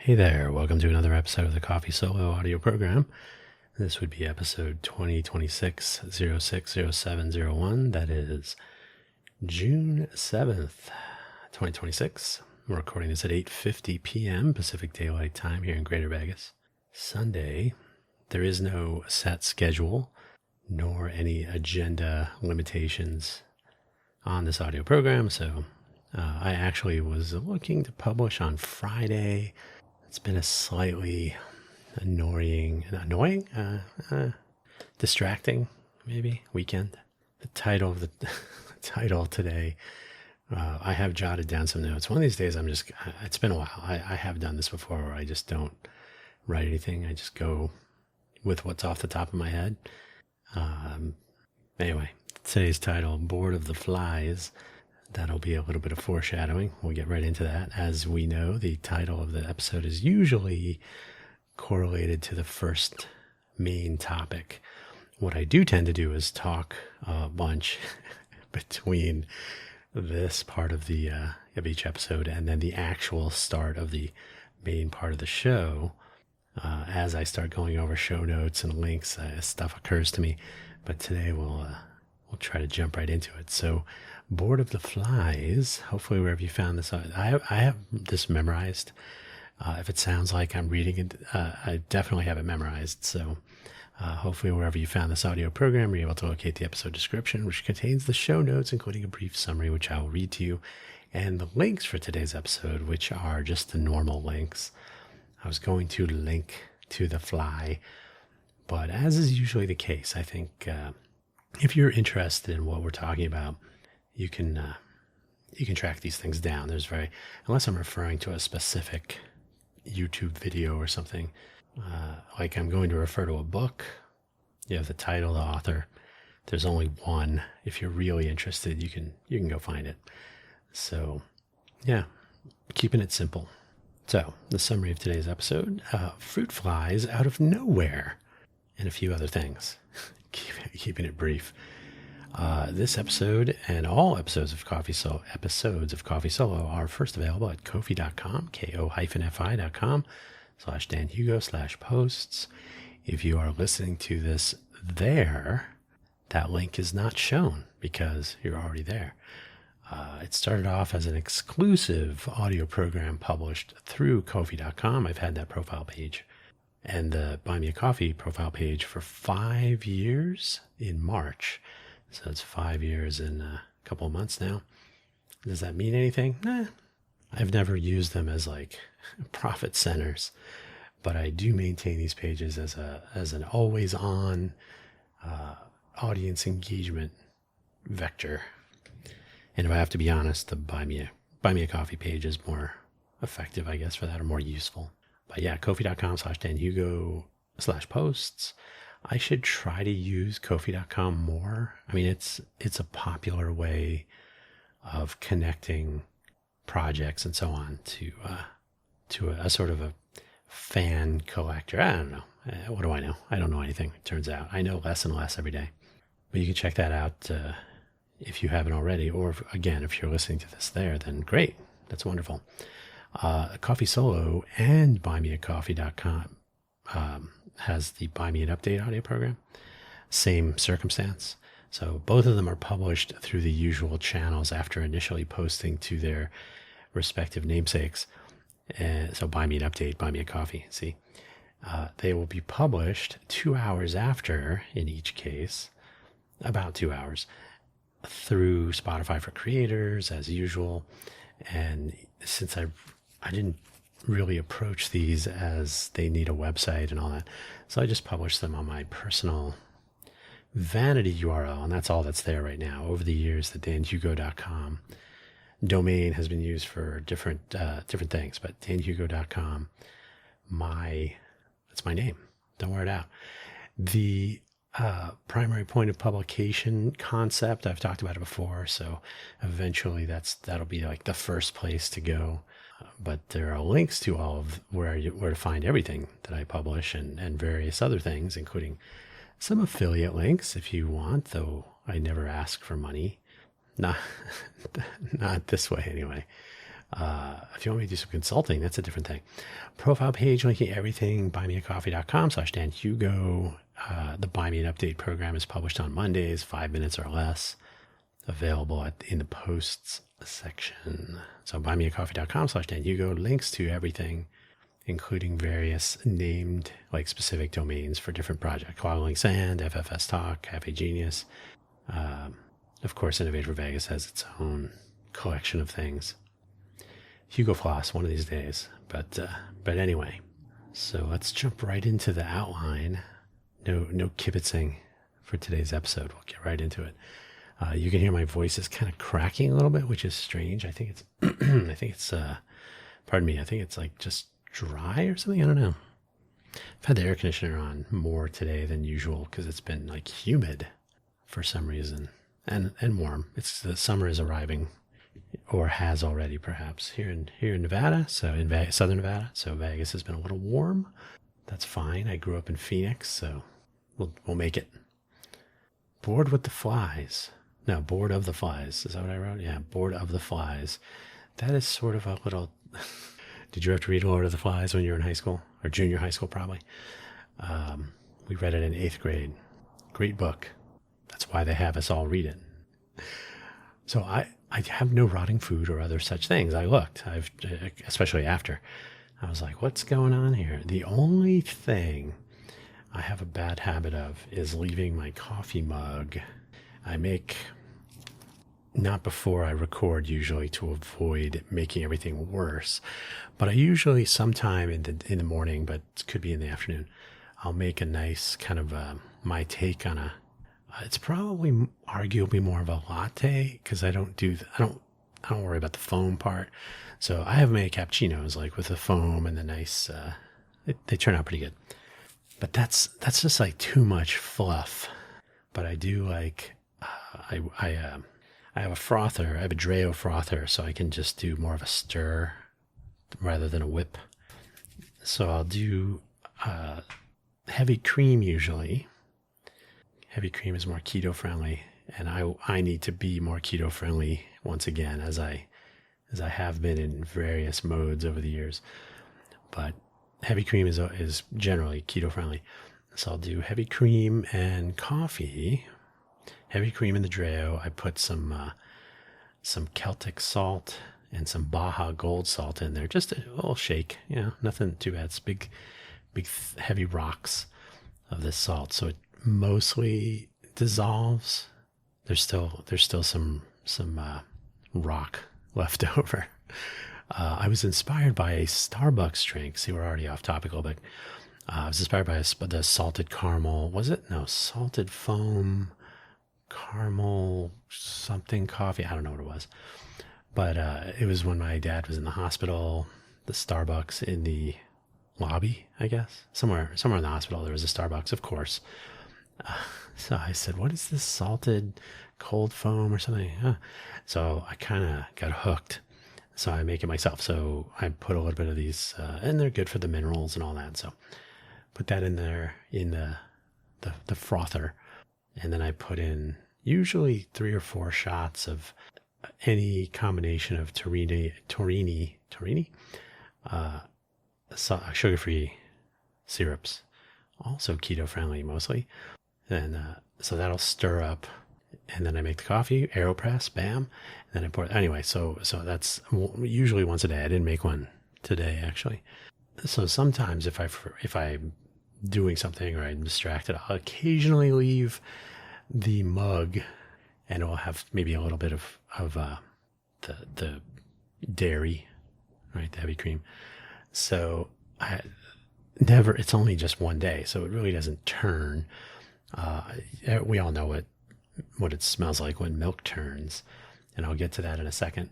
Hey there, welcome to another episode of the Coffee Solo audio program. This would be episode 2026-06-0701. That is June 7th, 2026. I'm recording this at 8:50 p.m. Pacific Daylight Time here in Greater Vegas. Sunday, there is no set schedule nor any agenda limitations on this audio program, so I actually was looking to publish on Friday. It's been a slightly distracting, maybe, weekend. The title of the title today, I have jotted down some notes. One of these days, it's been a while. I have done this before where I just don't write anything. I just go with what's off the top of my head. Anyway, today's title, Bored of the Flies. That'll be a little bit of foreshadowing. We'll get right into that. As we know, the title of the episode is usually correlated to the first main topic. What I do tend to do is talk a bunch between this part of the of each episode and then the actual start of the main part of the show. As I start going over show notes and links, stuff occurs to me. But today we'll try to jump right into it. So, Bored of the Flies, hopefully wherever you found this, I have this memorized. If it sounds like I'm reading it, I definitely have it memorized. So hopefully wherever you found this audio program, you're able to locate the episode description, which contains the show notes, including a brief summary, which I will read to you, and the links for today's episode, which are just the normal links. I was going to link to the fly, but as is usually the case, I think if you're interested in what we're talking about, you can track these things down. Unless I'm referring to a specific YouTube video or something, like I'm going to refer to a book. You have the title, the author. There's only one. If you're really interested, you can go find it. So, yeah, keeping it simple. So, the summary of today's episode: fruit flies out of nowhere, and a few other things. Keeping it brief. This episode and all episodes of Coffee Solo are first available at ko-fi.com, ko-fi.com/Dan Hugo/posts. If you are listening to this there, that link is not shown because you're already there. It started off as an exclusive audio program published through ko-fi.com. I've had that profile page and the Buy Me a Coffee profile page for 5 years in March. So it's 5 years in a couple of months now. Does that mean anything? I've never used them as like profit centers, but I do maintain these pages as an always on audience engagement vector. And if I have to be honest, the Buy Me a Coffee page is more effective, I guess, for that, or more useful. But yeah, ko-fi.com/Dan Hugo/posts. I should try to use ko-fi.com more. I mean, it's a popular way of connecting projects and so on to a sort of a fan collector. I don't know. What do I know? I don't know anything, it turns out. I know less and less every day. But you can check that out if you haven't already. Or, if you're listening to this there, then great. That's wonderful. Coffee Solo and buymeacoffee.com has the Buy Me an Update audio program. Same circumstance. So both of them are published through the usual channels after initially posting to their respective namesakes. So Buy Me an Update, Buy Me a Coffee. See, they will be published 2 hours after, in each case, about 2 hours, through Spotify for Creators as usual. And since I didn't really approach these as they need a website and all that, so I just published them on my personal vanity URL, and that's all that's there right now. Over the years, the danhugo.com domain has been used for different things, but danhugo.com, that's my name. Don't wear it out. The primary point of publication concept, I've talked about it before, so eventually that'll be like the first place to go. But there are links to all of where to find everything that I publish and various other things, including some affiliate links if you want, though I never ask for money. Not this way anyway. If you want me to do some consulting, that's a different thing. Profile page linking everything, buymeacoffee.com/Dan Hugo. The Buy Me an Update program is published on Mondays, 5 minutes or less, available in the posts section. So buymeacoffee.com/Dan Hugo, links to everything, including various named, like specific domains for different projects. Quabbling Sand, FFS Talk, Cafe Genius. Of course, Innovate for Vegas has its own collection of things. Hugo Floss one of these days. But anyway, so let's jump right into the outline. No kibitzing for today's episode. We'll get right into it. You can hear my voice is kind of cracking a little bit, which is strange. I think it's pardon me. I think it's like just dry or something. I don't know. I've had the air conditioner on more today than usual because it's been like humid for some reason and warm. It's the summer is arriving, or has already perhaps here in Nevada. So in southern Nevada. So Vegas has been a little warm. That's fine. I grew up in Phoenix, so we'll make it. Bored with the flies. No, Bored of the Flies. Is that what I wrote? Yeah, Bored of the Flies. That is sort of a little... Did you have to read Lord of the Flies when you were in high school? Or junior high school, probably. We read it in 8th grade. Great book. That's why they have us all read it. So I have no rotting food or other such things. I looked, especially after. I was like, what's going on here? The only thing I have a bad habit of is leaving my coffee mug. I make... Not before I record, usually, to avoid making everything worse. But I usually, sometime in the morning, but it could be in the afternoon, I'll make a nice kind of my take on it's probably arguably more of a latte because I don't worry about the foam part. So I have made cappuccinos like with the foam and the nice. They turn out pretty good. But that's just like too much fluff. But I do like I have a frother. I have a Dreo frother, so I can just do more of a stir rather than a whip. So I'll do heavy cream usually. Heavy cream is more keto friendly, and I need to be more keto friendly once again, as I have been in various modes over the years. But heavy cream is generally keto friendly. So I'll do heavy cream and coffee. Heavy cream in the Dreo. I put some Celtic salt and some Baja Gold salt in there. Just a little shake, nothing too bad. It's big, heavy rocks of this salt, so it mostly dissolves. There's still some rock left over. I was inspired by a Starbucks drink. See, we're already off topic a little bit. I was inspired by the salted caramel. Was it? No, salted foam. Caramel something coffee. I don't know what it was, but it was when my dad was in the hospital. The Starbucks in the lobby, I guess, somewhere in the hospital, there was a Starbucks, of course. So I said, "What is this salted cold foam or something?" So I kind of got hooked. So I make it myself. So I put a little bit of these, and they're good for the minerals and all that. So put that in there in the frother. And then I put in usually 3 or 4 shots of any combination of Torini, sugar-free syrups, also keto-friendly mostly. And so that'll stir up. And then I make the coffee, AeroPress, bam. And then I pour it. Anyway, so that's usually once a day. I didn't make one today, actually. So sometimes if I'm doing something or I'm distracted, I'll occasionally leave the mug, and it will have maybe a little bit of the dairy, right, the heavy cream. So it's only just one day, so it really doesn't turn. We all know what it smells like when milk turns, and I'll get to that in a second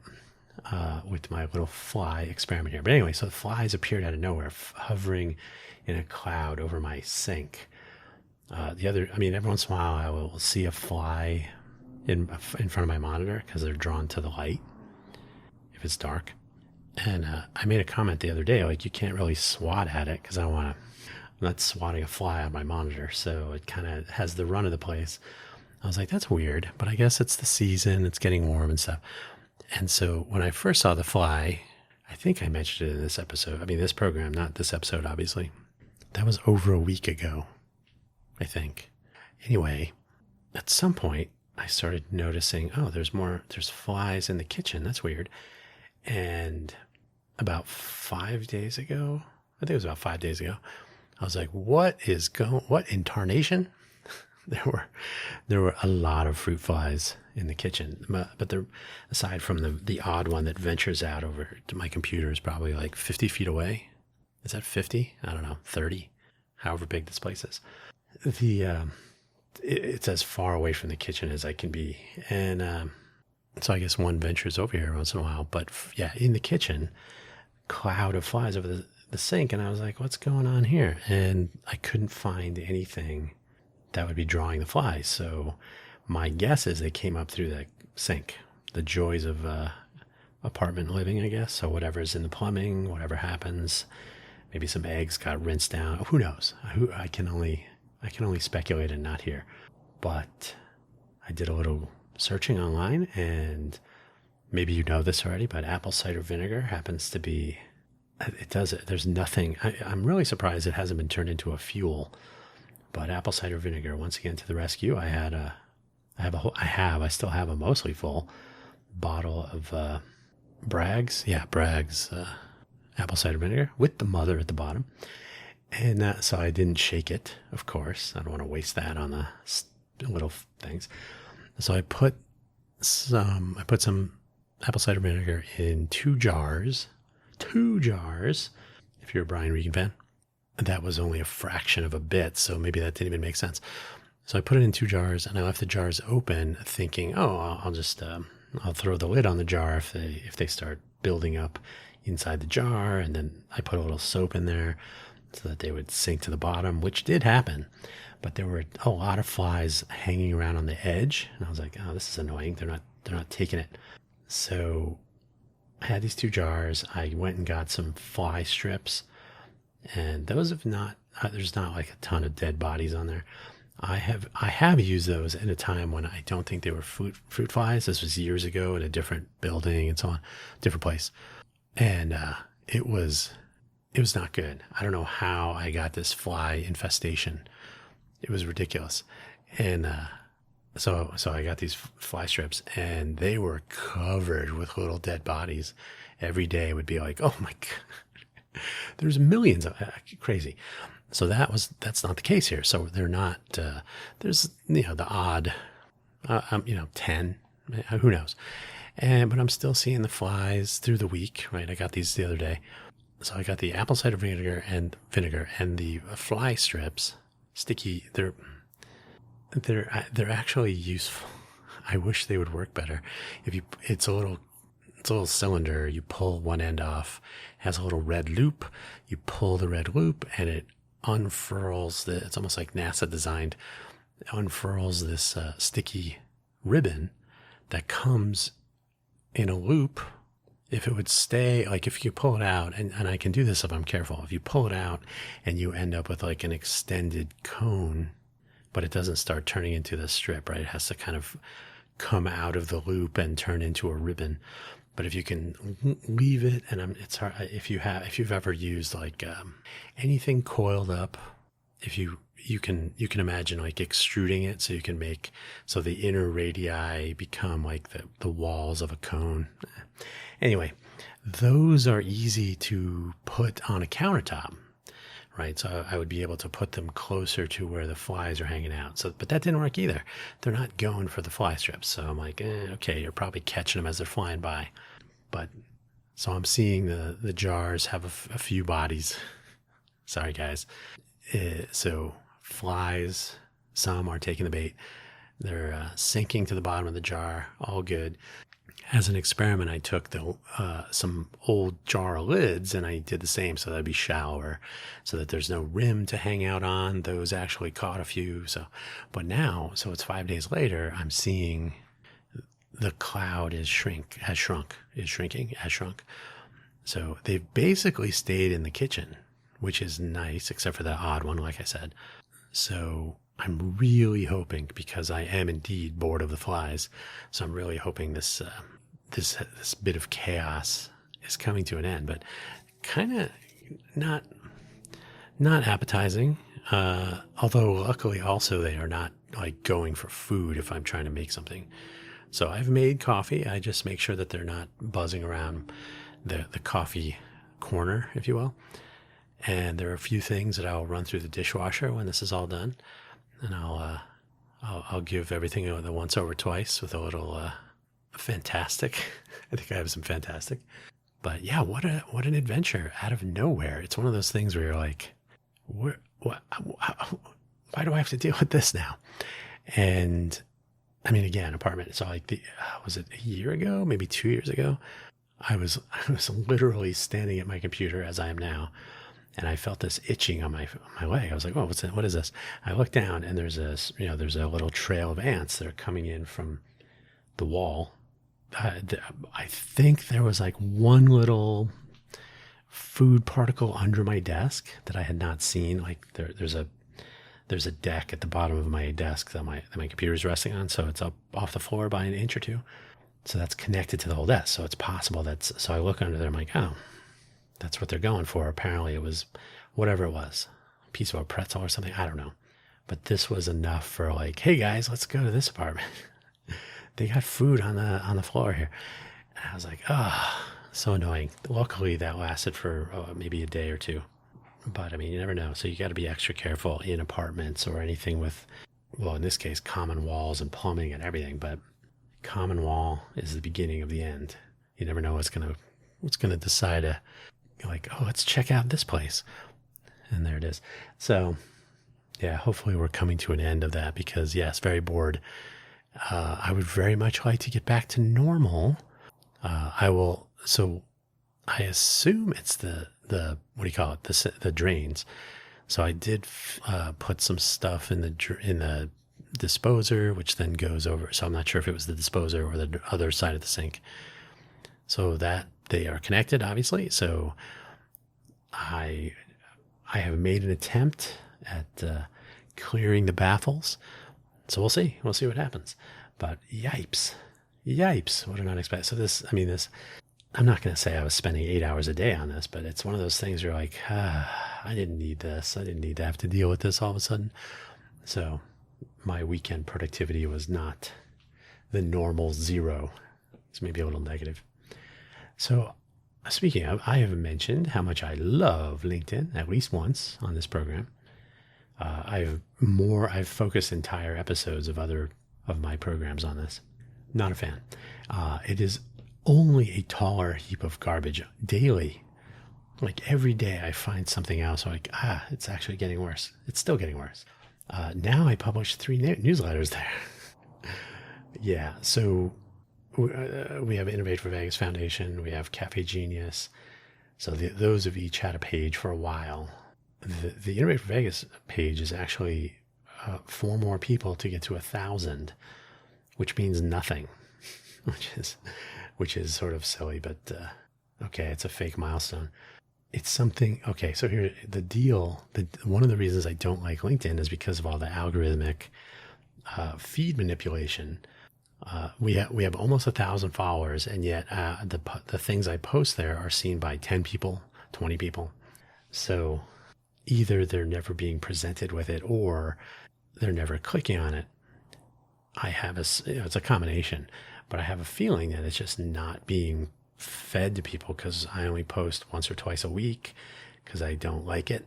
with my little fly experiment here. But anyway, so the flies appeared out of nowhere, hovering in a cloud over my sink. Every once in a while I will see a fly in front of my monitor because they're drawn to the light if it's dark. And I made a comment the other day, like, you can't really swat at it because I'm not swatting a fly on my monitor, so it kind of has the run of the place. I was like, that's weird, but I guess it's the season, it's getting warm and stuff. And so when I first saw the fly, I think I mentioned it in this episode. I mean, this program, not this episode, obviously. That was over a week ago, I think. Anyway, at some point, I started noticing, oh, there's flies in the kitchen. That's weird. And about 5 days ago, I think it was about 5 days ago, I was like, what in tarnation? There were a lot of fruit flies in the kitchen, but they're, aside from the odd one that ventures out over to my computer, is probably like 50 feet away. Is that 50? I don't know, 30, however big this place is. It's as far away from the kitchen as I can be. And so I guess one ventures over here once in a while. But yeah, in the kitchen, cloud of flies over the sink. And I was like, what's going on here? And I couldn't find anything that would be drawing the flies. So my guess is they came up through the sink. The joys of apartment living, I guess. So whatever's in the plumbing, whatever happens, maybe some eggs got rinsed down. Who knows? I can only speculate and not hear. But I did a little searching online, and maybe you know this already, but apple cider vinegar happens to be, it does it. There's nothing, I'm really surprised it hasn't been turned into a fuel. But apple cider vinegar, once again, to the rescue. I still have a mostly full bottle of Bragg's apple cider vinegar with the mother at the bottom. And so I didn't shake it, of course. I don't want to waste that on the little things. So I put some apple cider vinegar in 2 jars. 2 jars, if you're a Brian Regan fan. That was only a fraction of a bit, so maybe that didn't even make sense. So I put it in 2 jars, and I left the jars open, thinking, oh, I'll throw the lid on the jar if they start building up inside the jar, and then I put a little soap in there so that they would sink to the bottom, which did happen. But there were a lot of flies hanging around on the edge, and I was like, oh, this is annoying. They're not taking it. So I had these 2 jars. I went and got some fly strips. And those have not, there's not like a ton of dead bodies on there. I have used those in a time when I don't think they were fruit flies. This was years ago in a different building and so on, different place. And it was not good. I don't know how I got this fly infestation. It was ridiculous. And so I got these fly strips, and they were covered with little dead bodies. Every day would be like, oh my God. There's millions of crazy. So that's not the case here. So they're not, there's, the odd, 10, who knows? But I'm still seeing the flies through the week, right? I got these the other day. So I got the apple cider vinegar and the fly strips, sticky. They're actually useful. I wish they would work better. It's a little cylinder. You pull one end off, has a little red loop. You pull the red loop, and it unfurls it's almost like NASA designed, unfurls this sticky ribbon that comes in a loop. If it would stay, like if you pull it out, and I can do this if I'm careful, if you pull it out and you end up with like an extended cone, but it doesn't start turning into the strip, right? It has to kind of come out of the loop and turn into a ribbon. But if you can leave it, and it's hard, if you've ever used like anything coiled up, if you can imagine like extruding it so you can make, so the inner radii become like the walls of a cone. Anyway, those are easy to put on a countertop, right? So I would be able to put them closer to where the flies are hanging out. But that didn't work either. They're not going for the fly strips. So I'm like, okay, you're probably catching them as they're flying by. But so I'm seeing the jars have a few bodies. Sorry, guys. So flies, some are taking the bait. They're sinking to the bottom of the jar. All good. As an experiment, I took some old jar lids and I did the same, so that'd be shallower, so that there's no rim to hang out on. Those actually caught a few. But now, it's 5 days later, I'm seeing the cloud has shrunk. So they've basically stayed in the kitchen, which is nice, except for that odd one, like I said. So I'm really hoping, because I am indeed bored of the flies, so I'm really hoping this this bit of chaos is coming to an end, but kind of not not appetizing. Although luckily also they are not like going for food if I'm trying to make something. So I've made coffee. I just make sure that they're not buzzing around the coffee corner, if you will. And there are a few things that I'll run through the dishwasher when this is all done, and I'll give everything the once over twice with a little fantastic. I think I have some fantastic. But yeah, what an adventure out of nowhere. It's one of those things where you're like, what, why do I have to deal with this now? And I mean, again, apartment. So like was it a year ago, maybe 2 years ago? I was literally standing at my computer as I am now, and I felt this itching on my leg. I was like, "Oh, what is this?" I looked down, and there's there's a little trail of ants that are coming in from the wall. I think there was like one little food particle under my desk that I had not seen. Like there's a deck at the bottom of my desk that my computer is resting on, so it's up off the floor by an inch or two. So that's connected to the whole desk. So it's possible so I look under there, I'm like, oh, that's what they're going for. Apparently it was whatever it was, a piece of a pretzel or something. I don't know. But this was enough for like, hey guys, let's go to this apartment. They got food on the floor here. And I was like, oh, so annoying. Luckily that lasted for maybe a day or two. But I mean, you never know. So you got to be extra careful in apartments or anything with, well, in this case, common walls and plumbing and everything. But common wall is the beginning of the end. You never know what's gonna decide to, like, oh, let's check out this place, and there it is. So yeah, hopefully we're coming to an end of that, because yes, very bored. I would very much like to get back to normal. I will. So I assume it's the what do you call it, the drains. So I did put some stuff in the disposer, which then goes over. So I'm not sure if it was the disposer or the other side of the sink. So that they are connected, obviously. So I have made an attempt at clearing the baffles. So we'll see. We'll see what happens. But yipes, what an unexpected. So this, I'm not going to say I was spending 8 hours a day on this, but it's one of those things where you're like, I didn't need this. I didn't need to have to deal with this all of a sudden. So my weekend productivity was not the normal 0. It's maybe a little negative. So speaking of, I have mentioned how much I love LinkedIn at least once on this program. I've focused entire episodes of my programs on this. Not a fan. It is only a taller heap of garbage daily. Like every day I find something else. Like, it's actually getting worse. It's still getting worse. Now I publish 3 newsletters there. Yeah. So we have Innovate for Vegas Foundation. We have Cafe Genius. So those have each had a page for a while. The Innovate for Vegas page is actually 4 more people to get to 1,000, which means nothing, which is sort of silly, but okay, it's a fake milestone. It's something. Okay, so here the deal. One of the reasons I don't like LinkedIn is because of all the algorithmic feed manipulation. We have almost 1,000 followers, and yet the things I post there are seen by 10 people, 20 people. So either they're never being presented with it, or they're never clicking on it. It's a combination, but I have a feeling that it's just not being fed to people because I only post once or twice a week because I don't like it.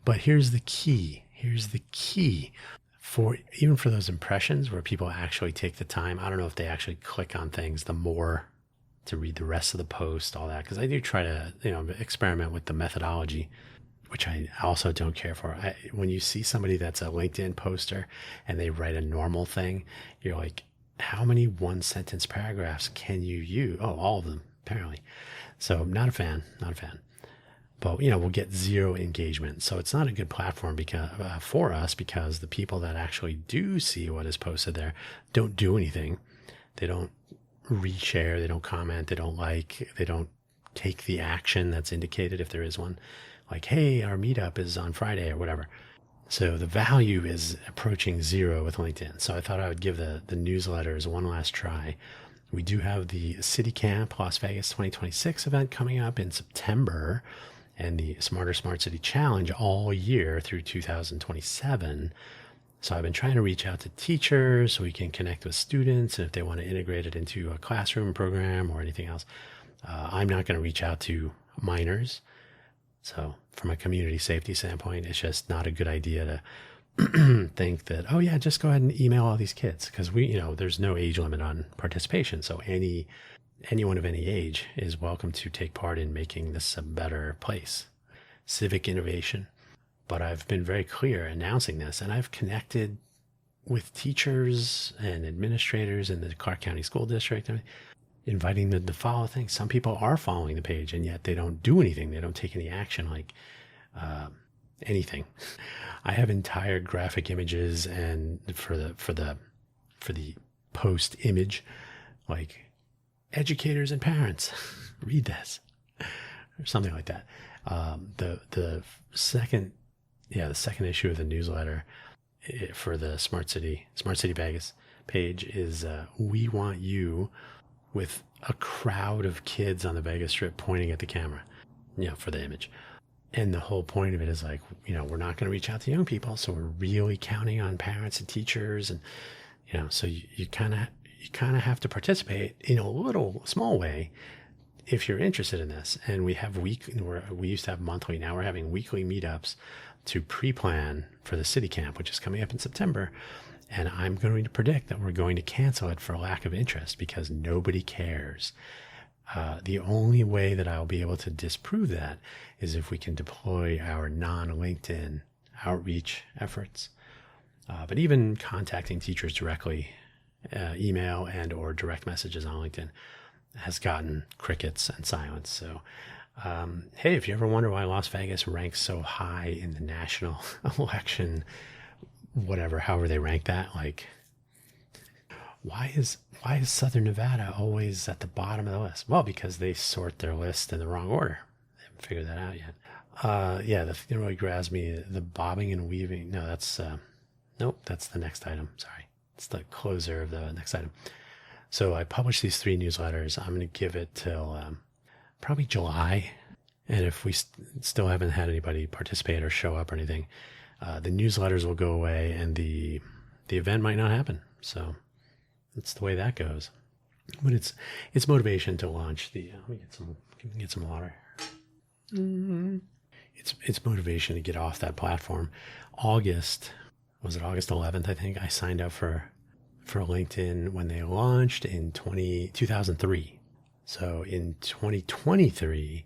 But here's the key. Even for those impressions where people actually take the time, I don't know if they actually click on things the more to read the rest of the post, all that, because I do try to experiment with the methodology, which I also don't care for. When you see somebody that's a LinkedIn poster and they write a normal thing, you're like, how many 1-sentence paragraphs can you use? Oh, all of them, apparently. So I'm not a fan. But, we'll get 0 engagement. So it's not a good platform for us, because the people that actually do see what is posted there don't do anything. They don't reshare, they don't comment, they don't like, they don't take the action that's indicated if there is one. Like, hey, our meetup is on Friday or whatever. So the value is approaching zero with LinkedIn. So I thought I would give the newsletters one last try. We do have the City Camp Las Vegas 2026 event coming up in September, and the Smarter Smart City Challenge all year through 2027. So I've been trying to reach out to teachers so we can connect with students, and if they want to integrate it into a classroom program or anything else. I'm not going to reach out to minors. So from a community safety standpoint, it's just not a good idea to think that, oh yeah, just go ahead and email all these kids, because there's no age limit on participation. So anyone of any age is welcome to take part in making this a better place. Civic innovation. But I've been very clear announcing this, and I've connected with teachers and administrators in the Clark County School District, inviting them to follow things. Some people are following the page, and yet they don't do anything. They don't take any action, like anything. I have entire graphic images, and for the post image, like, educators and parents, read this, or something like that. The second issue of the newsletter for the Smart City Vegas page is we want you with a crowd of kids on the Vegas Strip pointing at the camera, for the image. And the whole point of it is like, we're not going to reach out to young people, so we're really counting on parents and teachers, and so you kind of have to participate in a little small way if you're interested in this. And we used to have monthly, now we're having weekly meetups to pre-plan for the City Camp, which is coming up in September. And I'm going to predict that we're going to cancel it for lack of interest because nobody cares. The only way that I'll be able to disprove that is if we can deploy our non-LinkedIn outreach efforts. But even contacting teachers directly, email and or direct messages on LinkedIn, has gotten crickets and silence. So, hey, if you ever wonder why Las Vegas ranks so high in the national election, however they rank that, like, why is Southern Nevada always at the bottom of the list? Well, because they sort their list in the wrong order. They haven't figured that out yet. The thing that really grabs me, the bobbing and weaving. No, that's that's the next item. Sorry, it's the closer of the next item. So I published these 3 newsletters. I'm going to give it till probably July. And if we still haven't had anybody participate or show up or anything, the newsletters will go away and the event might not happen. So that's the way that goes. But it's motivation to launch the. Let me get some water. It's motivation to get off that platform. August 11th? I think I signed up for LinkedIn when they launched in 2003. So in 2023,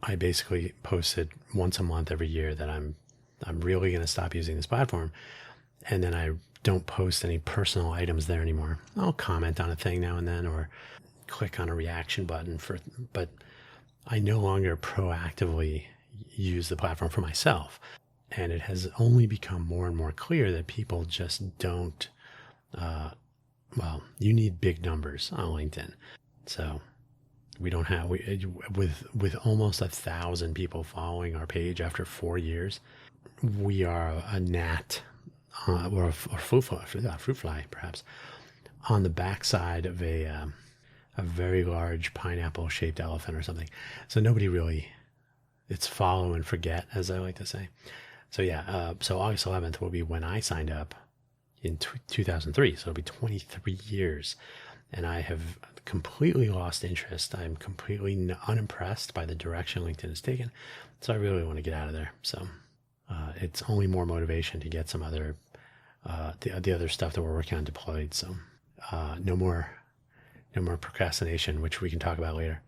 I basically posted once a month every year that I'm really going to stop using this platform. And then I don't post any personal items there anymore. I'll comment on a thing now and then or click on a reaction button but I no longer proactively use the platform for myself. And it has only become more and more clear that people just don't, you need big numbers on LinkedIn. So we don't have, with almost 1,000 people following our page after 4 years, we are a gnat or a fruit fly, perhaps, on the backside of a very large pineapple-shaped elephant or something. So nobody really, it's follow and forget, as I like to say. So so August 11th will be when I signed up in 2003. So it'll be 23 years. And I have completely lost interest. I'm completely unimpressed by the direction LinkedIn has taken. So I really want to get out of there. So it's only more motivation to get some other, the other stuff that we're working on deployed. So no more procrastination, which we can talk about later.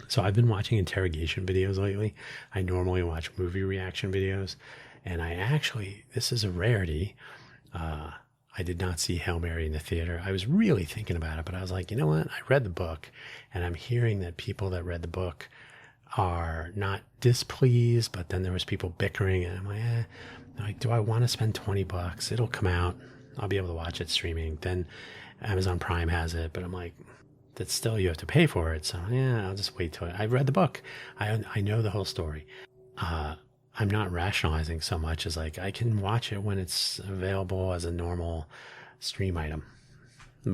So I've been watching interrogation videos lately. I normally watch movie reaction videos, and this is a rarity. I did not see Hail Mary in the theater. I was really thinking about it, but I was like, you know what? I read the book, and I'm hearing that people that read the book are not displeased, but then there was people bickering, and I'm like, do I want to spend $20? It'll come out. I'll be able to watch it streaming. Then Amazon Prime has it, but I'm like, that's still, you have to pay for it. So yeah, I'll just wait till I've read the book. I know the whole story. I'm not rationalizing so much as like I can watch it when it's available as a normal stream item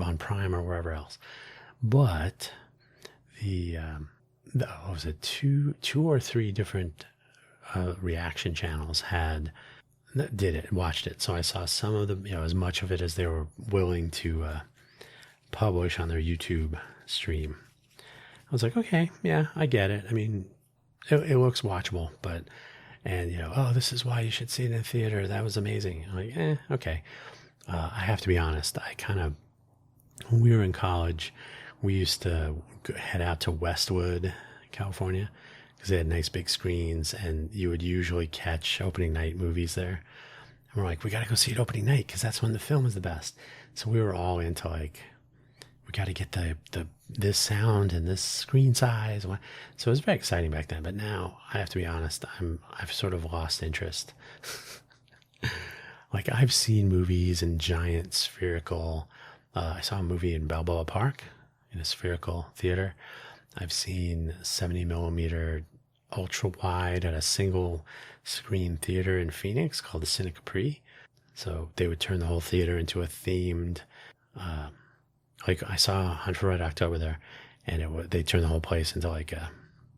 on Prime or wherever else. But what was it, two or three different reaction channels watched it. So I saw some of them, as much of it as they were willing to publish on their YouTube stream. I was like, okay, yeah, I get it. I mean, it looks watchable, and oh, this is why you should see it in the theater. That was amazing. I'm like, okay. I have to be honest. When we were in college, we used to head out to Westwood, California, because they had nice big screens, and you would usually catch opening night movies there. And we're like, we got to go see it opening night because that's when the film is the best. So we were all into like, we got to get this sound and this screen size. So it was very exciting back then. But now I have to be honest, I've sort of lost interest. Like I've seen movies in giant spherical. I saw a movie in Balboa Park in a spherical theater. I've seen 70 millimeter ultra wide at a single screen theater in Phoenix called the Cine Capri. So they would turn the whole theater into a themed, like I saw Hunt for Red October there, and they turned the whole place into like a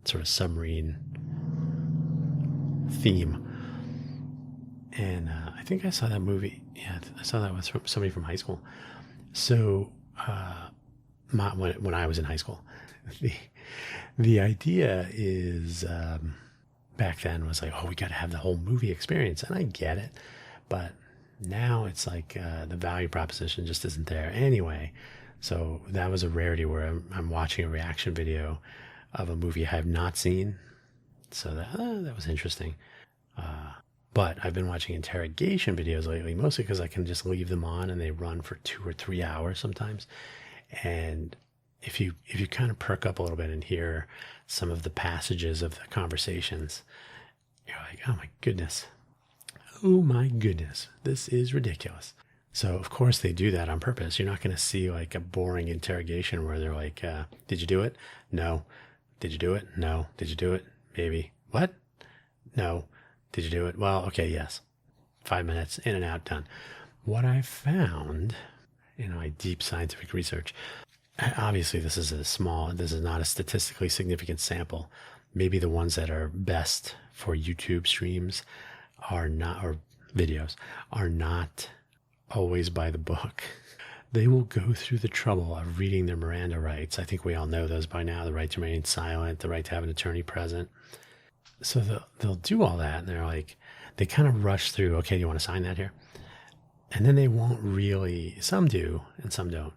sort of submarine theme. And I think I saw that movie. Yeah, I saw that with somebody from high school. So when I was in high school, the idea is back then was like, oh, we got to have the whole movie experience, and I get it, but now it's like the value proposition just isn't there anyway. So that was a rarity where I'm watching a reaction video of a movie I have not seen. So that was interesting. But I've been watching interrogation videos lately, mostly because I can just leave them on and they run for 2 or 3 hours sometimes. And if you kind of perk up a little bit and hear some of the passages of the conversations, you're like, oh my goodness, this is ridiculous. So of course they do that on purpose. You're not going to see like a boring interrogation where they're like, did you do it? No. Did you do it? No. Did you do it? Maybe. What? No. Did you do it? Well, okay, yes. 5 minutes, in and out, done. What I found in my deep scientific research, obviously this is not a statistically significant sample. Maybe the ones that are best for YouTube streams or videos are not always by the book. They will go through the trouble of reading their Miranda rights. I think we all know those by now: the right to remain silent, the right to have an attorney present. So they'll do all that, and they're like, they kind of rush through, okay, do you want to sign that here? And then they won't really, some do and some don't.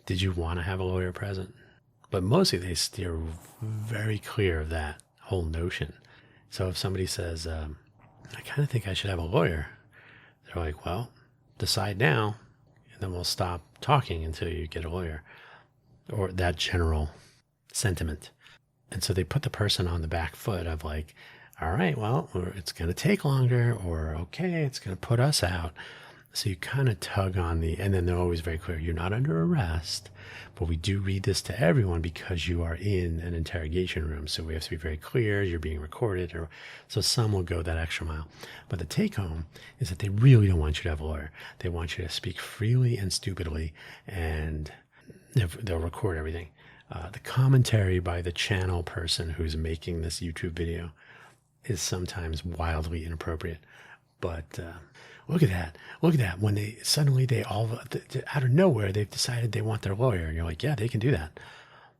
Did you want to have a lawyer present? But mostly they steer very clear of that whole notion. So if somebody says, I kind of think I should have a lawyer, they're like, well, decide now, and then we'll stop talking until you get a lawyer, or that general sentiment. And so they put the person on the back foot of like, all right, well, it's going to take longer, or okay, it's going to put us out. So you kind of tug on and then they're always very clear, you're not under arrest, but we do read this to everyone because you are in an interrogation room. So we have to be very clear, you're being recorded. So some will go that extra mile. But the take home is that they really don't want you to have a lawyer. They want you to speak freely and stupidly, and they'll record everything. The commentary by the channel person who's making this YouTube video is sometimes wildly inappropriate. But look at that. When they all, out of nowhere, they've decided they want their lawyer. And you're like, yeah, they can do that.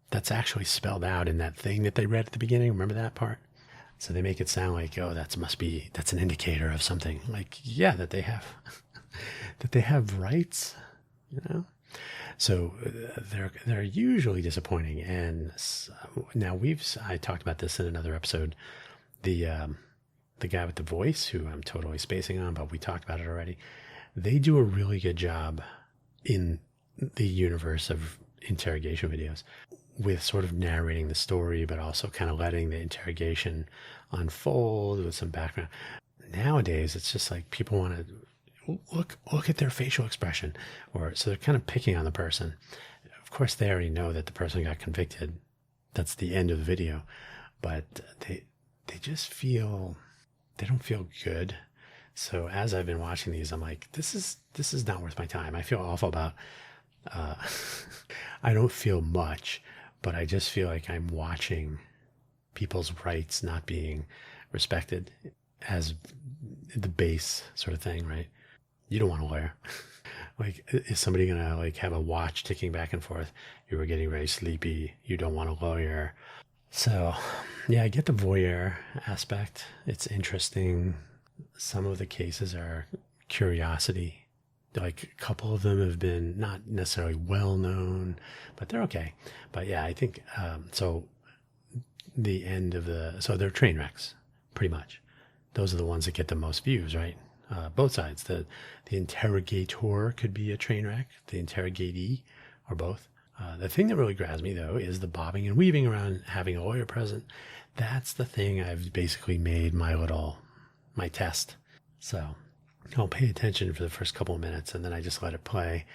That's actually spelled out in that thing that they read at the beginning. Remember that part? So they make it sound like, oh, that's an indicator of something. Like, yeah, that they have, that they have rights, So they're usually disappointing. And now I talked about this in another episode. The guy with the voice, who I'm totally spacing on, but we talked about it already. They do a really good job in the universe of interrogation videos with sort of narrating the story, but also kind of letting the interrogation unfold with some background. Nowadays, it's just like people want to look at their facial expression, so they're kind of picking on the person. Of course, they already know that the person got convicted. That's the end of the video, but they just feel they don't feel good. So as I've been watching these, I'm like, this is not worth my time. I feel awful about. Uh, I don't feel much, but I just feel like I'm watching people's rights not being respected as the base sort of thing, right? You don't want a lawyer. Like, is somebody gonna like have a watch ticking back and forth? You were getting very sleepy. You don't want a lawyer. So, yeah, I get the voyeur aspect. It's interesting. Some of the cases are curiosity. Like a couple of them have been not necessarily well known, but they're okay. But yeah, I think so. The end of so they're train wrecks, pretty much. Those are the ones that get the most views, right? Both sides. The interrogator could be a train wreck, the interrogatee, or both. The thing that really grabs me, though, is the bobbing and weaving around having a lawyer present. That's the thing I've basically made my test. So I'll pay attention for the first couple of minutes, and then I just let it play,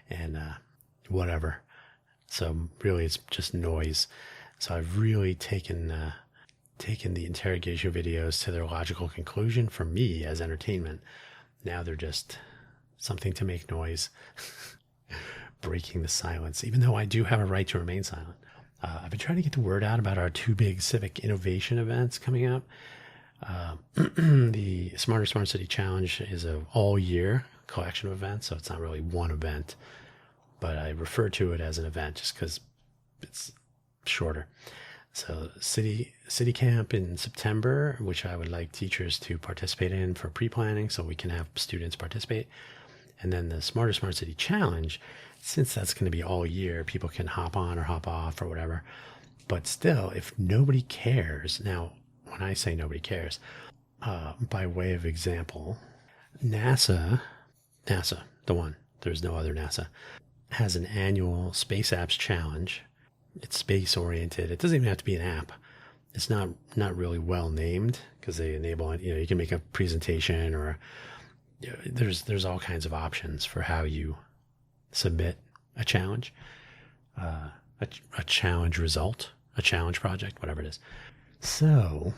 and whatever. So really, it's just noise. So I've really taken the interrogation videos to their logical conclusion for me as entertainment. Now they're just something to make noise, breaking the silence, even though I do have a right to remain silent. I've been trying to get the word out about our two big civic innovation events coming up. The Smarter Smart City Challenge is an all-year collection of events, so it's not really one event, but I refer to it as an event just because it's shorter. So city camp in September, which I would like teachers to participate in for pre-planning so we can have students participate. And then the Smarter Smart City Challenge, since that's going to be all year, people can hop on or hop off or whatever. But still, if nobody cares, now when I say nobody cares, by way of example, NASA, the one, there's no other NASA, has an annual Space Apps Challenge. It's space oriented. It doesn't even have to be an app. It's not really well named because they enable it. You can make a presentation or there's all kinds of options for how you submit a challenge, a challenge result, a challenge project, whatever it is. So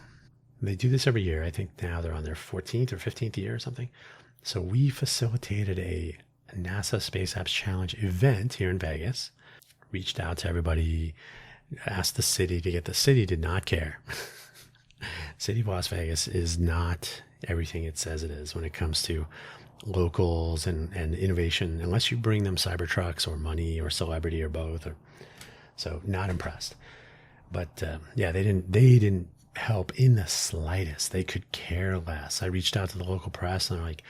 they do this every year. I think now they're on their 14th or 15th year or something. So we facilitated a NASA Space Apps Challenge event here in Vegas. Reached out to everybody, asked the city to get. The city did not care. City of Las Vegas is not everything it says it is when it comes to locals and innovation, unless you bring them Cybertrucks or money or celebrity or both. So not impressed. But yeah, they didn't help in the slightest. They could care less. I reached out to the local press and they're like,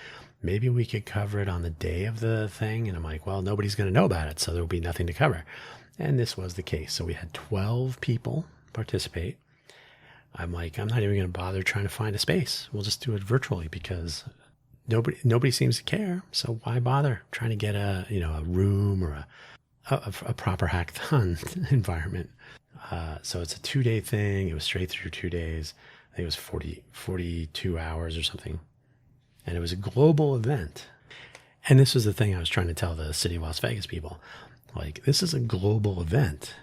maybe we could cover it on the day of the thing. And I'm like, well, nobody's going to know about it, so there'll be nothing to cover. And this was the case. So we had 12 people participate. I'm like, I'm not even going to bother trying to find a space. We'll just do it virtually because nobody seems to care. So why bother trying to get a room or a proper hackathon environment? So it's a 2-day thing. It was straight through 2 days. I think it was 42 hours or something. And it was a global event. And this was the thing I was trying to tell the city of Las Vegas people. Like, this is a global event.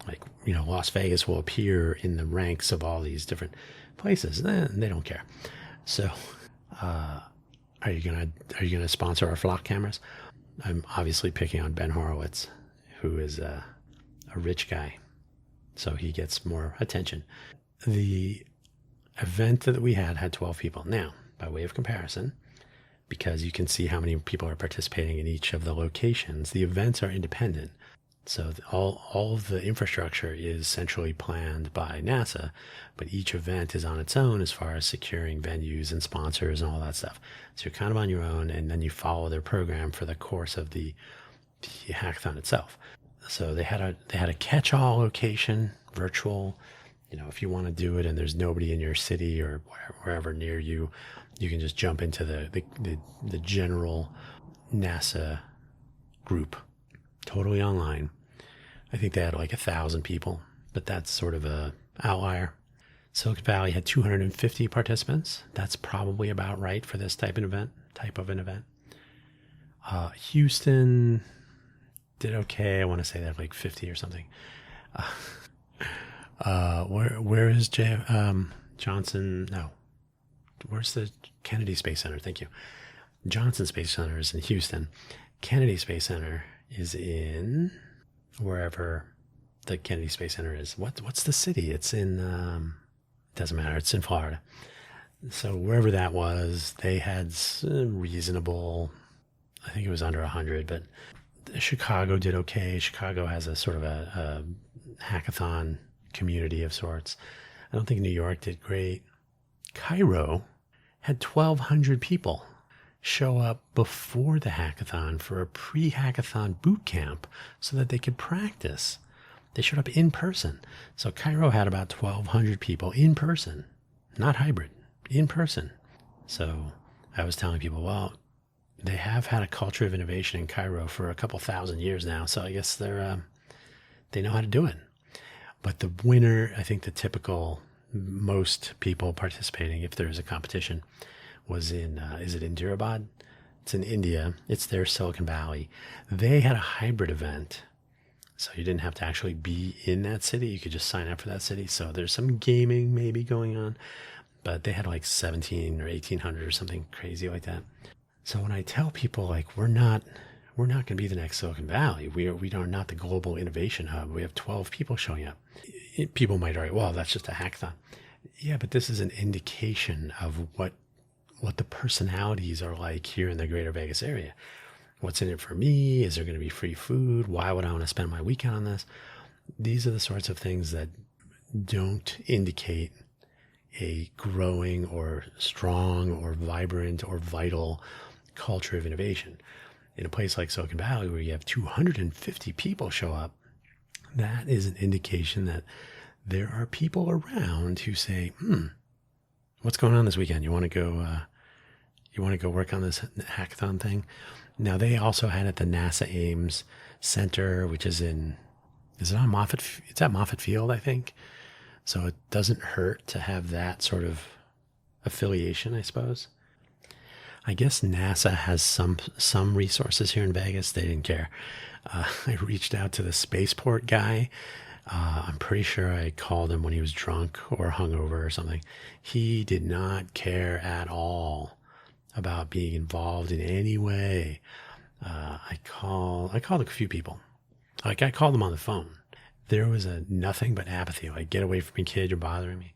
Like, Las Vegas will appear in the ranks of all these different places. They don't care. So, are you gonna sponsor our flock cameras? I'm obviously picking on Ben Horowitz, who is a rich guy, so he gets more attention. The event that we had 12 people. Now, by way of comparison, because you can see how many people are participating in each of the locations, the events are independent. So all of the infrastructure is centrally planned by NASA, but each event is on its own as far as securing venues and sponsors and all that stuff. So you're kind of on your own, and then you follow their program for the course of the hackathon itself. So they had a catch-all location, virtual. If you want to do it and there's nobody in your city or wherever near you, you can just jump into the general NASA group, totally online. I think they had like 1,000 people, but that's sort of a outlier. Silicon Valley had 250 participants. That's probably about right for this type of an event. Houston did okay. I want to say they had like 50 or something. Where is Johnson? No. where's the Kennedy Space Center? Thank you. Johnson Space Center is in Houston. Kennedy Space Center is in wherever the Kennedy Space Center is. What's the city? It's in, doesn't matter. It's in Florida. So wherever that was, they had reasonable, I think it was under 100, but Chicago did okay. Chicago has a sort of a hackathon community of sorts. I don't think New York did great. Cairo had 1,200 people show up before the hackathon for a pre-hackathon boot camp so that they could practice. They showed up in person. So Cairo had about 1,200 people in person, not hybrid, in person. So I was telling people, well, they have had a culture of innovation in Cairo for a couple thousand years now. So I guess they know how to do it. But the winner, I think the typical, most people participating, if there is a competition, was in, is it in Durabad? It's in India. It's their Silicon Valley. They had a hybrid event. So you didn't have to actually be in that city. You could just sign up for that city. So there's some gaming maybe going on. But they had like 17 or 1,800 or something crazy like that. So when I tell people like we're not going to be the next Silicon Valley. We are not the global innovation hub. We have 12 people showing up. People might argue, well, that's just a hackathon. Yeah, but this is an indication of what the personalities are like here in the greater Vegas area. What's in it for me? Is there going to be free food? Why would I want to spend my weekend on this? These are the sorts of things that don't indicate a growing or strong or vibrant or vital culture of innovation. In a place like Silicon Valley, where you have 250 people show up, that is an indication that there are people around who say, what's going on this weekend? You want to go work on this hackathon thing? Now, they also had at the NASA Ames Center, which is it on Moffett? It's at Moffett Field, I think. So it doesn't hurt to have that sort of affiliation, I suppose. I guess NASA has some resources here in Vegas. They didn't care. I reached out to the spaceport guy. I'm pretty sure I called him when he was drunk or hungover or something. He did not care at all about being involved in any way. I called a few people. Like I called them on the phone. There was nothing but apathy. Like, get away from me, kid. You're bothering me.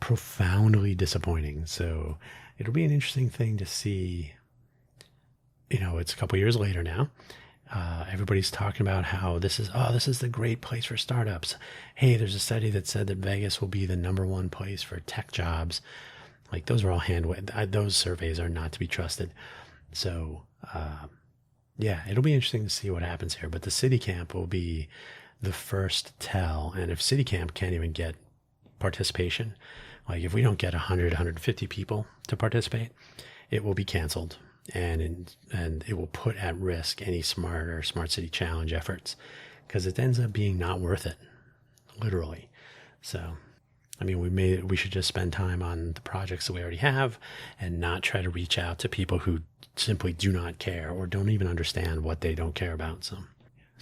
Profoundly disappointing. So it'll be an interesting thing to see. It's a couple years later now. Everybody's talking about how this is the great place for startups. Hey, there's a study that said that Vegas will be the #1 place for tech jobs. Like, those are all those surveys are not to be trusted. So, yeah, it'll be interesting to see what happens here. But the City Camp will be the first tell. And if City Camp can't even get participation, like if we don't get 100, 150 people to participate, it will be canceled. And it will put at risk any Smart City Challenge efforts, because it ends up being not worth it, literally. So, I mean, we should just spend time on the projects that we already have and not try to reach out to people who simply do not care or don't even understand what they don't care about. So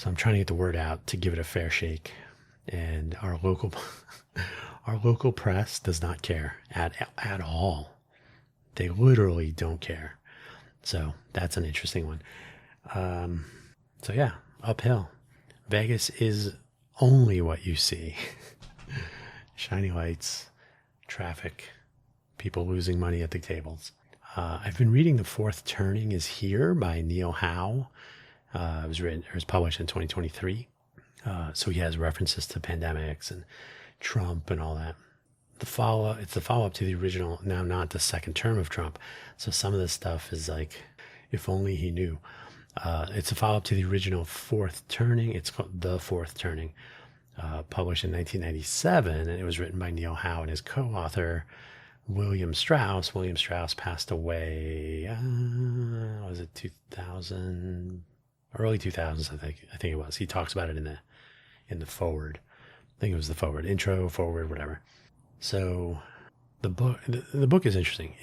I'm trying to get the word out to give it a fair shake. And our local press does not care at all. They literally don't care. So that's an interesting one. So yeah, uphill. Vegas is only what you see. Shiny lights, traffic, people losing money at the tables. I've been reading The Fourth Turning is Here by Neil Howe. It was published in 2023. So he has references to pandemics and Trump and all that. It's the follow-up to the original, now not the second term of Trump. So some of this stuff is like, if only he knew. It's a follow-up to the original Fourth Turning. It's called The Fourth Turning, published in 1997, and it was written by Neil Howe and his co-author, William Strauss. William Strauss passed away, was it 2000? Early 2000s, I think it was. He talks about it in the forward. I think it was the forward, intro, forward, whatever. So the book is interesting.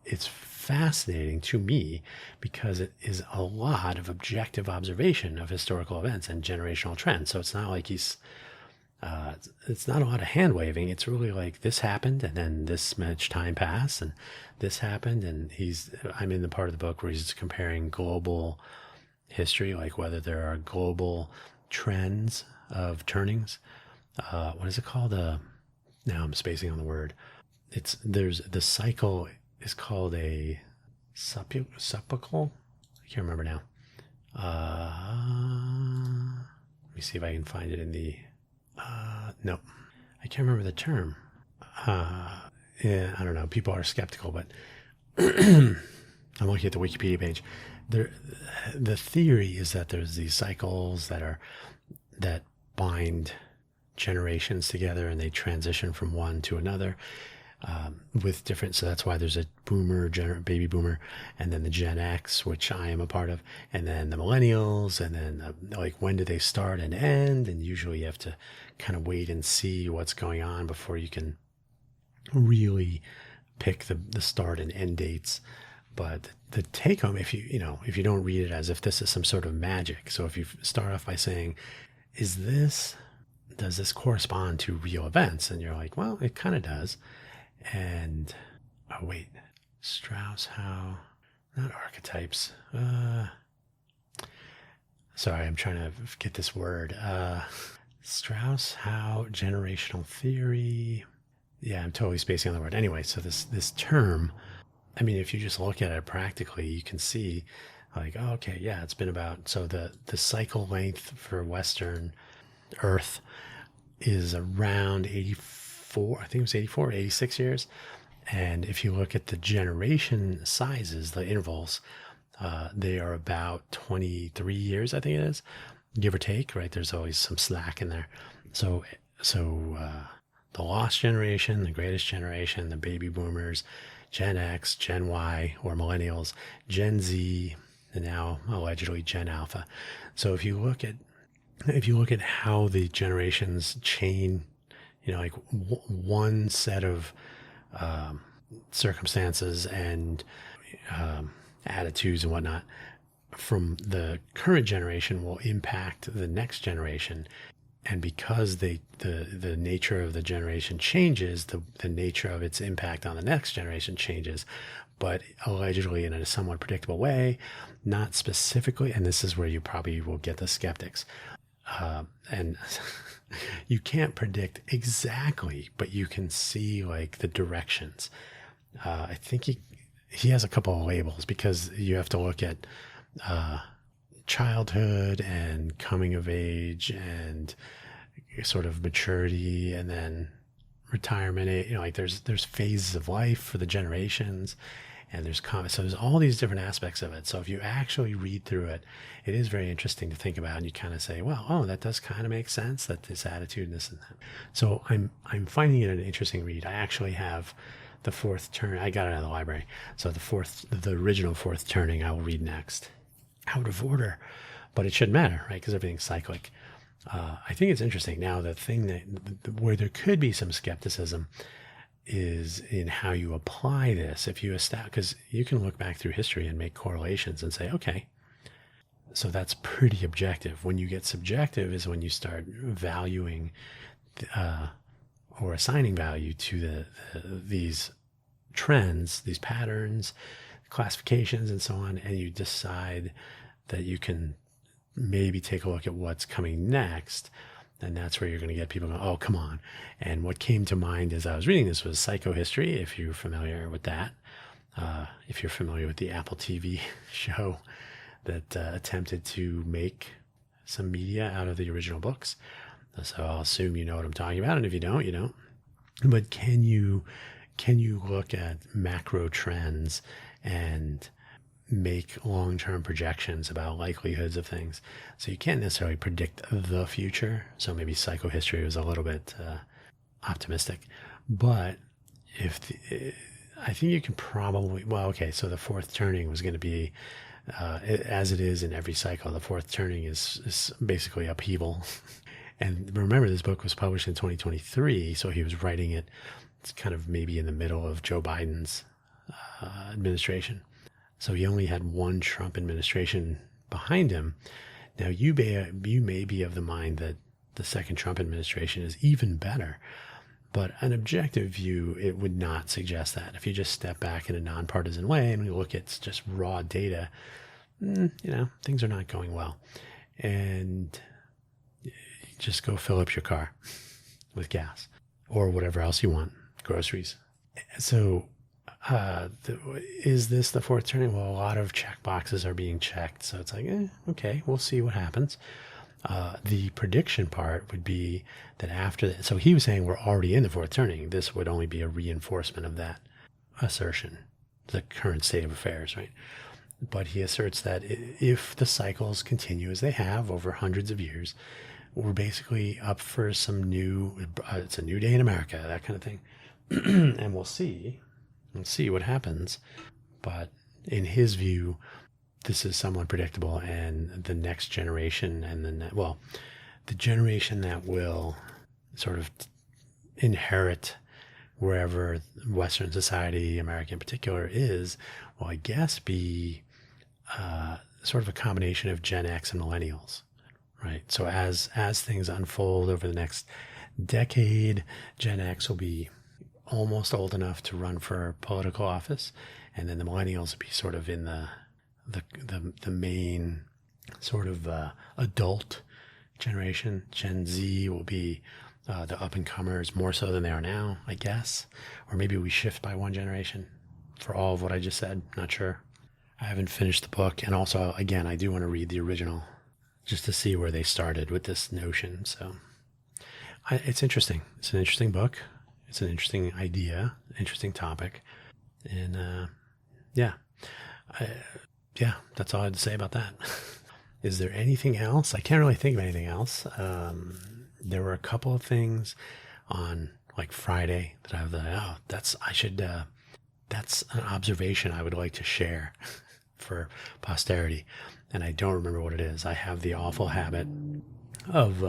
It's fascinating to me because it is a lot of objective observation of historical events and generational trends. So it's not like he's It's not a lot of hand waving. It's really like this happened, and then this much time passed, and this happened, and I'm in the part of the book where he's comparing global history, like whether there are global trends of turnings. What is it called? Now I'm spacing on the word. There's the cycle is called a supical. I can't remember now. Let me see if I can find it in the. No, I can't remember the term. Yeah, I don't know. People are skeptical, but I'm looking at the Wikipedia page. The theory is that there's these cycles that bind generations together, and they transition from one to another with different. So that's why there's a baby boomer, and then the Gen X, which I am a part of, and then the millennials, and then like when do they start and end? And usually you have to kind of wait and see what's going on before you can really pick the start and end dates. But the take home, if you don't read it as if this is some sort of magic. So if you start off by saying, does this correspond to real events? And you're like, well, it kind of does. And, oh wait, Strauss-Howe, not archetypes. Sorry, I'm trying to get this word. Strauss-Howe generational theory. Yeah, I'm totally spacing on the word. Anyway, so this term, I mean, if you just look at it practically, you can see like, oh, okay, yeah, it's been about, so the cycle length for Western Earth is around 84, I think it was 84, 86 years. And if you look at the generation sizes, the intervals, they are about 23 years, I think it is, give or take, right? There's always some slack in there. So the lost generation, the greatest generation, the baby boomers, Gen X, Gen Y, or millennials, Gen Z, and now allegedly Gen Alpha. So if you look at how the generations chain, like one set of circumstances and attitudes and whatnot from the current generation will impact the next generation. And because the nature of the generation changes, the nature of its impact on the next generation changes, but allegedly in a somewhat predictable way, not specifically. And this is where you probably will get the skeptics. And you can't predict exactly, but you can see like the directions. I think he has a couple of labels, because you have to look at childhood and coming of age and sort of maturity, and then retirement. Like there's phases of life for the generations, and so there's all these different aspects of it. So if you actually read through it, it is very interesting to think about, and you kind of say, well, oh, that does kind of make sense, that this attitude and this and that. So I'm finding it an interesting read. I actually have the fourth turn. I got it out of the library. So the original fourth turning I will read next, out of order, but it shouldn't matter, right? Because everything's cyclic. I think it's interesting. Now, the thing where there could be some skepticism is in how you apply this. If you because you can look back through history and make correlations and say, okay, so that's pretty objective. When you get subjective is when you start valuing or assigning value to these trends, these patterns, classifications, and so on, and you decide that you can maybe take a look at what's coming next. And that's where you're going to get people going, oh, come on. And what came to mind as I was reading this was psychohistory, if you're familiar with that. If you're familiar with the Apple TV show that attempted to make some media out of the original books. So I'll assume you know what I'm talking about. And if you don't, you don't. But can you look at macro trends and make long-term projections about likelihoods of things? So you can't necessarily predict the future. So maybe psychohistory was a little bit optimistic, but I think you can probably, well, okay, so the fourth turning was going to be, as it is in every cycle, the fourth turning is basically upheaval. And remember, this book was published in 2023, so he was writing it, it's kind of maybe in the middle of Joe Biden's administration. So he only had one Trump administration behind him. Now, you may be of the mind that the second Trump administration is even better. But an objective view, it would not suggest that. If you just step back in a nonpartisan way and we look at just raw data, things are not going well. And just go fill up your car with gas or whatever else you want, groceries. So is this the fourth turning? Well, a lot of check boxes are being checked. So it's like, okay, we'll see what happens. The prediction part would be that after that, so he was saying we're already in the fourth turning. This would only be a reinforcement of that assertion, the current state of affairs, right? But he asserts that if the cycles continue as they have over hundreds of years, we're basically up for some new, it's a new day in America, that kind of thing. And we'll see what happens. But in his view, this is somewhat predictable, and the next generation the generation that will sort of inherit wherever Western society, America in particular, will, I guess, be sort of a combination of Gen X and millennials, right? So as things unfold over the next decade, Gen X will be almost old enough to run for political office, and then the millennials will be sort of in the main sort of adult generation. Gen Z will be the up and comers more so than they are now, I guess. Or maybe we shift by one generation for all of what I just said. Not sure. I haven't finished the book. And also, again, I do want to read the original just to see where they started with this notion. So it's interesting. It's an interesting book. It's an interesting idea, interesting topic. And yeah, that's all I had to say about that. Is there anything else? I can't really think of anything else. There were a couple of things on like Friday that I was like, that's an observation I would like to share for posterity. And I don't remember what it is. I have the awful habit of,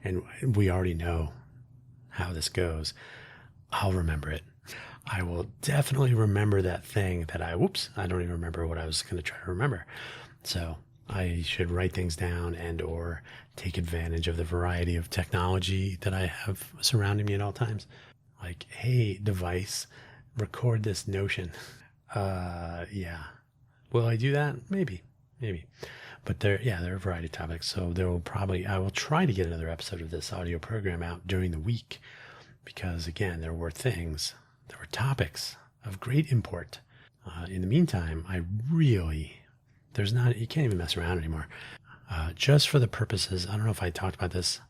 and we already know how this goes. I'll remember it. I will definitely remember that thing that I don't even remember what I was going to try to remember. So I should write things down and or take advantage of the variety of technology that I have surrounding me at all times. Like, hey, device, record this notion. Yeah. Will I do that? Maybe. But there are a variety of topics. So I will try to get another episode of this audio program out during the week because, again, there were topics of great import. In the meantime, you can't even mess around anymore. Just for the purposes, I don't know if I talked about this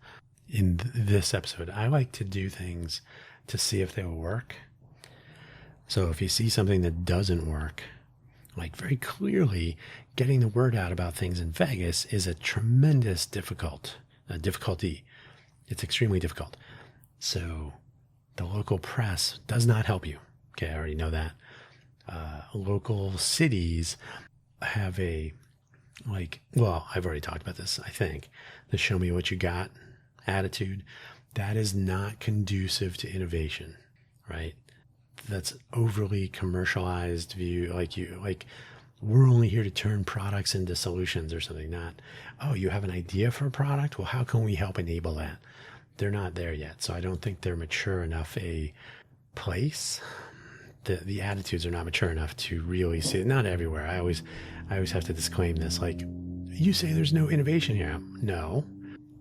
in this episode, I like to do things to see if they will work. So if you see something that doesn't work, like very clearly getting the word out about things in Vegas is a tremendous difficulty. It's extremely difficult. So the local press does not help you. Okay, I already know that. Local cities have I've already talked about this, I think. The show me what you got attitude. That is not conducive to innovation, right? That's overly commercialized view. Like we're only here to turn products into solutions or something. Not, oh, you have an idea for a product? Well, how can we help enable that? They're not there yet. So I don't think they're mature enough a place. The attitudes are not mature enough to really see it. Not everywhere. I always have to disclaim this. Like, you say there's no innovation here. No,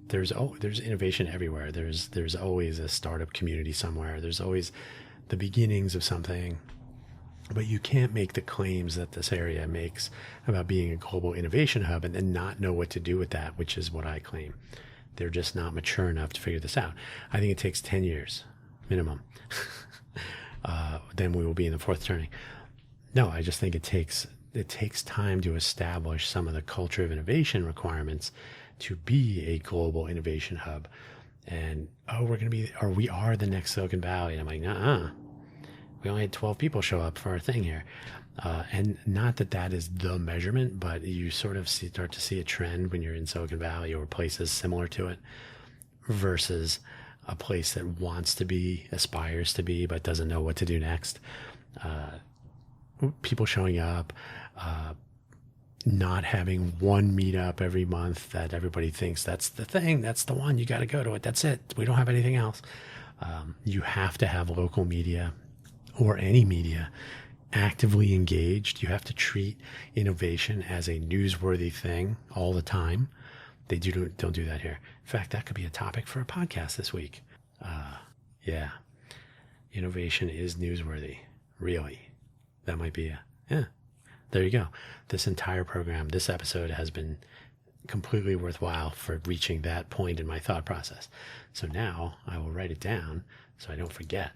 there's innovation everywhere. There's always a startup community somewhere. There's always the beginnings of something. But you can't make the claims that this area makes about being a global innovation hub and then not know what to do with that, which is what I claim. They're just not mature enough to figure this out. I think it takes 10 years minimum. Then we will be in the fourth turning. No, I just think it takes time to establish some of the culture of innovation requirements to be a global innovation hub. And we are the next Silicon Valley. And I'm like, nuh-uh. We only had 12 people show up for our thing here. And not that is the measurement, but you sort of start to see a trend when you're in Silicon Valley or places similar to it versus a place that wants to be, aspires to be, but doesn't know what to do next. People showing up, not having one meetup every month that everybody thinks that's the thing, that's the one, you got to go to it, that's it, we don't have anything else. You have to have local media or any media actively engaged. You have to treat innovation as a newsworthy thing all the time. They don't do that here. In fact, that could be a topic for a podcast this week. Yeah, innovation is newsworthy. Really, that might be there you go. This entire program, this episode has been completely worthwhile for reaching that point in my thought process. So now I will write it down so I don't forget.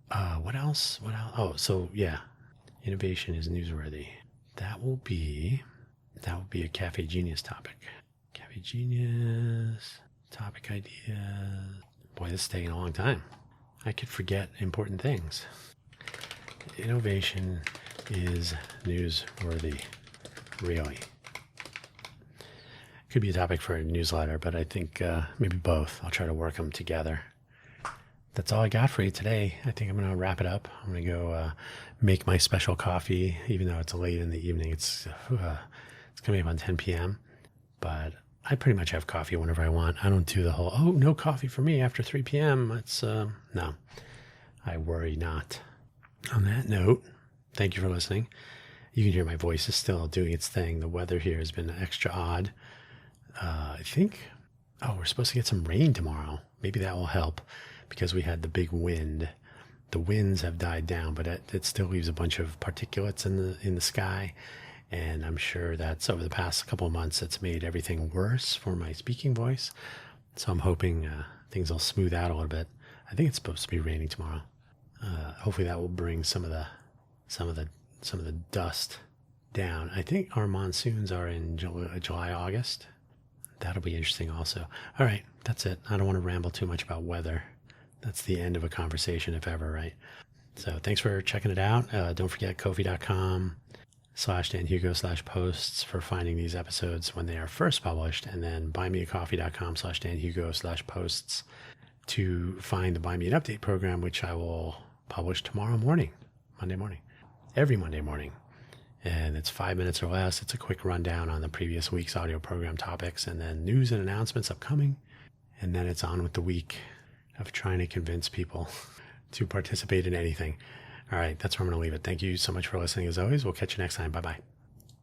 What else? Oh, so yeah, innovation is newsworthy. That will be a Cafe Genius topic. Cafe Genius topic ideas. Boy, this is taking a long time. I could forget important things. Innovation is newsworthy. Really. Could be a topic for a newsletter, but I think maybe both. I'll try to work them together. That's all I got for you today. I think I'm going to wrap it up. I'm going to go make my special coffee, even though it's late in the evening. It's coming up on 10 p.m., but I pretty much have coffee whenever I want. I don't do the whole, no coffee for me after 3 p.m. It's, no, I worry not. On that note, thank you for listening. You can hear my voice is still doing its thing. The weather here has been extra odd. I think, we're supposed to get some rain tomorrow. Maybe that will help because we had the big wind. The winds have died down, but it still leaves a bunch of particulates in the sky. And I'm sure that's over the past couple of months, it's made everything worse for my speaking voice. So I'm hoping things will smooth out a little bit. I think it's supposed to be raining tomorrow. Hopefully that will bring some of the dust down. I think our monsoons are in July, August. That'll be interesting also. All right, that's it. I don't want to ramble too much about weather. That's the end of a conversation, if ever, right? So thanks for checking it out. Don't forget Ko-fi.com/DanHugo/posts for finding these episodes when they are first published, and then buymeacoffee.com/DanHugo/posts to find the Buy Me an Update program, which I will publish tomorrow morning, Monday morning, every Monday morning. And it's 5 minutes or less. It's a quick rundown on the previous week's audio program topics and then news and announcements upcoming. And then it's on with the week of trying to convince people to participate in anything. All right, that's where I'm going to leave it. Thank you so much for listening. As always, we'll catch you next time. Bye-bye.